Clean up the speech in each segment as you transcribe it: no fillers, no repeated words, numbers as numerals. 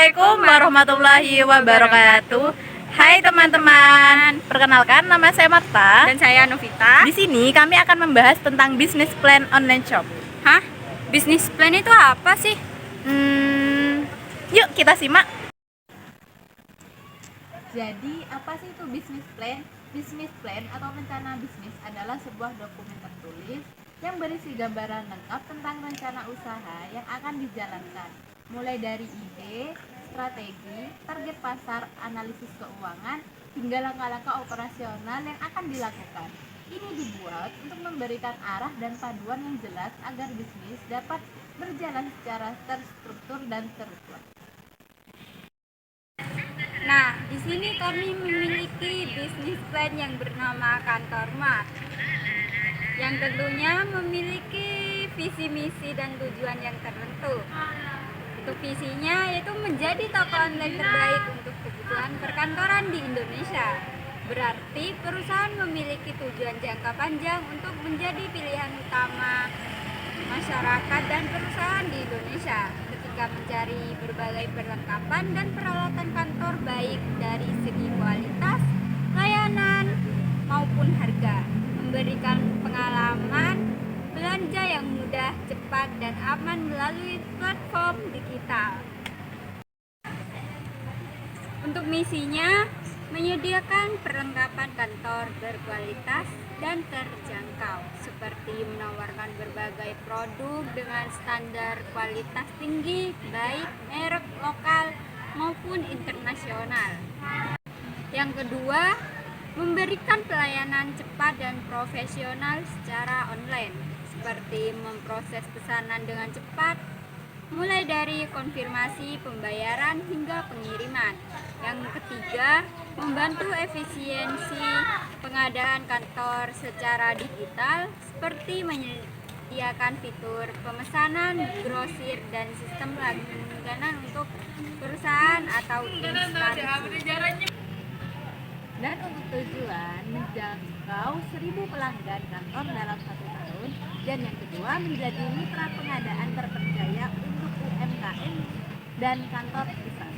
Assalamualaikum warahmatullahi wabarakatuh. Hai teman-teman, perkenalkan nama saya Marta. Dan saya Novita. Di sini kami akan membahas tentang bisnis plan online shop. Hah? Bisnis plan itu apa sih? Yuk kita simak. Jadi, apa sih itu bisnis plan? Bisnis plan atau rencana bisnis adalah sebuah dokumen tertulis yang berisi gambaran lengkap tentang rencana usaha yang akan dijalankan, mulai dari ide, strategi, target pasar, analisis keuangan, hingga langkah-langkah operasional yang akan dilakukan. Ini dibuat untuk memberikan arah dan panduan yang jelas agar bisnis dapat berjalan secara terstruktur dan terukur. Nah, di sini kami memiliki bisnis plan yang bernama Kantor Mart, yang tentunya memiliki visi misi dan tujuan yang tertentu. Untuk visinya yaitu menjadi toko online terbaik untuk kebutuhan perkantoran di Indonesia. Berarti perusahaan memiliki tujuan jangka panjang untuk menjadi pilihan utama masyarakat dan perusahaan di Indonesia ketika mencari berbagai perlengkapan dan peralatan kantor baik dari segi kualitas, layanan maupun harga, memberikan pengalaman belanja yang mudah, cepat, dan aman melalui platform digital. Untuk misinya, menyediakan perlengkapan kantor berkualitas dan terjangkau, seperti menawarkan berbagai produk dengan standar kualitas tinggi, baik merek lokal maupun internasional. Yang kedua, memberikan pelayanan cepat dan profesional secara online, seperti memproses pesanan dengan cepat, mulai dari konfirmasi pembayaran hingga pengiriman. Yang ketiga, membantu efisiensi pengadaan kantor secara digital, seperti menyediakan fitur pemesanan, grosir, dan sistem langganan untuk perusahaan atau instansi. Dan untuk tujuan menjangkau 1.000 pelanggan kantor dalam 1 tahun. Dan yang kedua, menjadi mitra pengadaan terpercaya untuk UMKM dan kantor besar.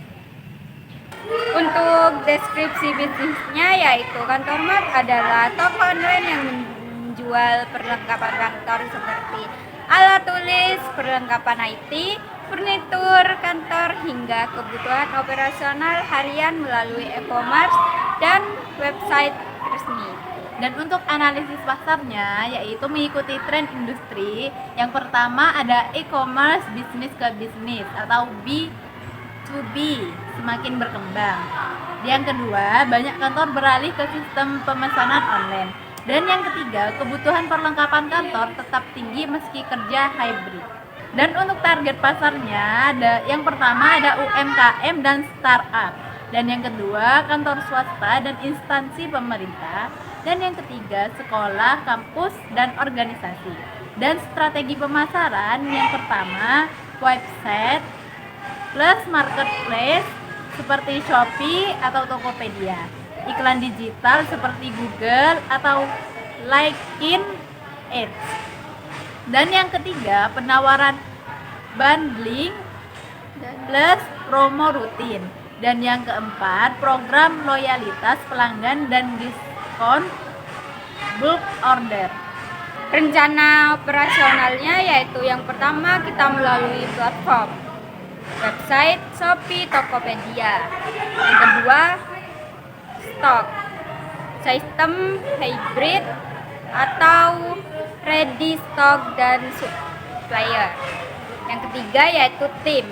Untuk deskripsi bisnisnya yaitu Kantor Mart adalah toko online yang menjual perlengkapan kantor seperti alat tulis, perlengkapan IT, furnitur kantor hingga kebutuhan operasional harian melalui e-commerce dan website resmi. Dan untuk analisis pasarnya yaitu mengikuti tren industri. Yang pertama ada e-commerce bisnis ke bisnis atau B2B semakin berkembang. Yang kedua, banyak kantor beralih ke sistem pemesanan online. Dan yang ketiga, kebutuhan perlengkapan kantor tetap tinggi meski kerja hybrid. Dan untuk target pasarnya yang pertama ada UMKM dan startup. Dan yang kedua, kantor swasta dan instansi pemerintah. Dan yang ketiga, sekolah, kampus, dan organisasi. Dan strategi pemasaran yang pertama, website plus marketplace seperti Shopee atau Tokopedia, iklan digital seperti Google atau LinkedIn Ads. Dan yang ketiga, penawaran bundling plus promo rutin. Dan yang keempat, program loyalitas pelanggan dan diskon bulk order. Rencana operasionalnya yaitu yang pertama kita melalui platform website Shopee, Tokopedia. Yang kedua, stok sistem hybrid atau ready stock dan supplier. Yang ketiga yaitu tim.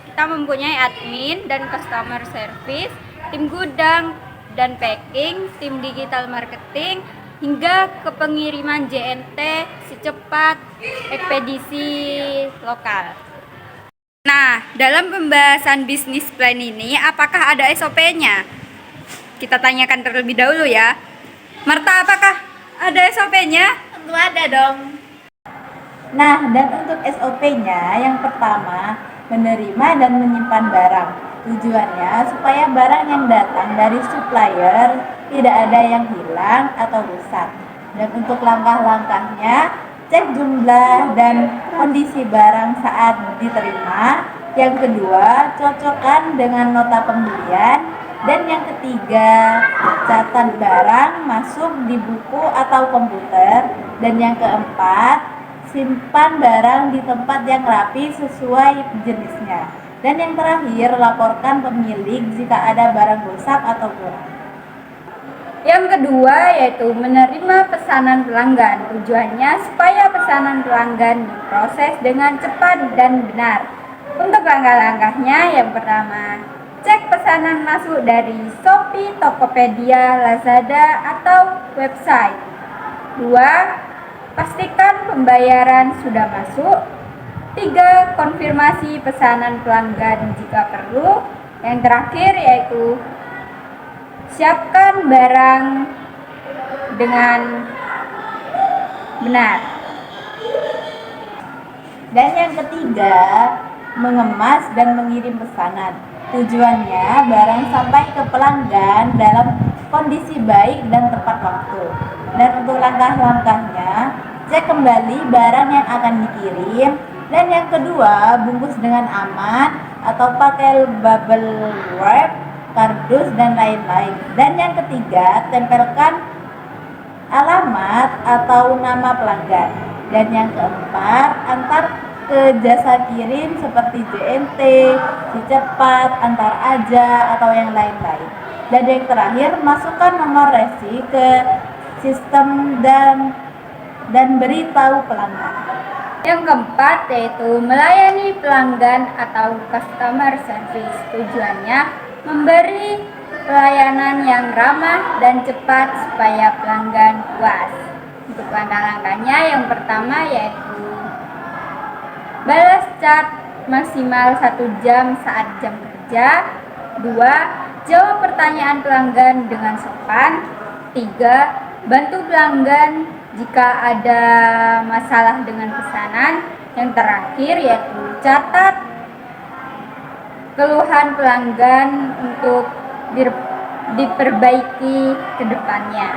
Kita mempunyai admin dan customer service, tim gudang dan packing, tim digital marketing, hingga ke pengiriman JNT, si cepat, ekspedisi lokal. Nah, dalam pembahasan bisnis plan ini, apakah ada SOP-nya? Kita tanyakan terlebih dahulu ya. Marta, apakah ada SOP-nya? Tentu ada dong. Nah, dan untuk SOP-nya yang pertama, menerima dan menyimpan barang. Tujuannya supaya barang yang datang dari supplier tidak ada yang hilang atau rusak. Dan untuk langkah-langkahnya, cek jumlah dan kondisi barang saat diterima, Yang kedua, cocokkan dengan nota pembelian. Dan yang ketiga, catat barang masuk di buku atau komputer. Dan yang keempat, simpan barang di tempat yang rapi sesuai jenisnya. Dan yang terakhir, laporkan pemilik jika ada barang rusak atau kurang. Yang kedua yaitu menerima pesanan pelanggan. Tujuannya supaya pesanan pelanggan diproses dengan cepat dan benar. Untuk langkah-langkahnya, yang pertama, cek pesanan masuk dari Shopee, Tokopedia, Lazada, atau website. 2. Pastikan pembayaran sudah masuk. 3. Konfirmasi pesanan pelanggan jika perlu. Yang terakhir yaitu siapkan barang dengan benar. Dan yang ketiga, mengemas dan mengirim pesanan. Tujuannya barang sampai ke pelanggan dalam kondisi baik dan tepat waktu. Dan untuk langkah-langkahnya, cek kembali barang yang akan dikirim. Dan yang kedua, bungkus dengan aman atau pakai bubble wrap, kardus, dan lain-lain. Dan yang ketiga, tempelkan alamat atau nama pelanggan. Dan yang keempat, antar ke jasa kirim seperti JNT, Si Cepat, Antar Aja, atau yang lain-lain. Dan yang terakhir, masukkan nomor resi ke sistem dan beritahu pelanggan. Yang keempat yaitu melayani pelanggan atau customer service. Tujuannya memberi pelayanan yang ramah dan cepat supaya pelanggan puas. Untuk langkah-langkahnya, yang pertama yaitu balas chat maksimal 1 jam saat jam kerja. 2. Jawab pertanyaan pelanggan dengan sopan. 3. Bantu pelanggan jika ada masalah dengan pesanan. Yang terakhir yaitu catat keluhan pelanggan untuk diperbaiki ke depannya.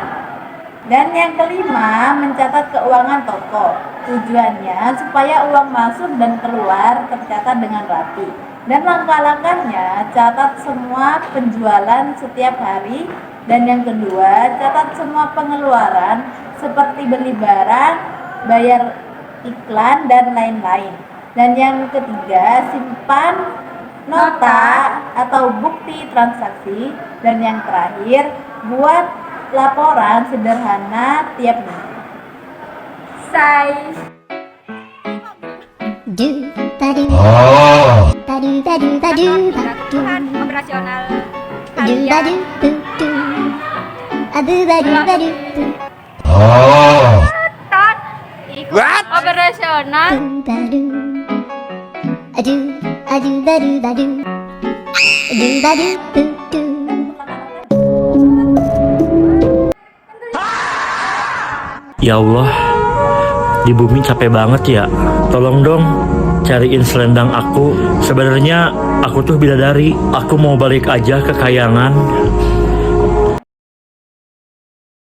Dan yang kelima, mencatat keuangan toko. Tujuannya supaya uang masuk dan keluar tercatat dengan rapi. Dan langkah-langkahnya, catat semua penjualan setiap hari. Dan yang kedua, catat semua pengeluaran seperti beli barang, bayar iklan, dan lain-lain. Dan yang ketiga, simpan nota atau bukti transaksi. Dan yang terakhir, buat laporan sederhana tiap minggu. Say kebutuhan operasional kalian. Ikut operasional. Ya Allah, di bumi capek banget ya. Tolong dong cariin selendang aku. Sebenarnya aku tuh bidadari. Aku mau balik aja ke kayangan.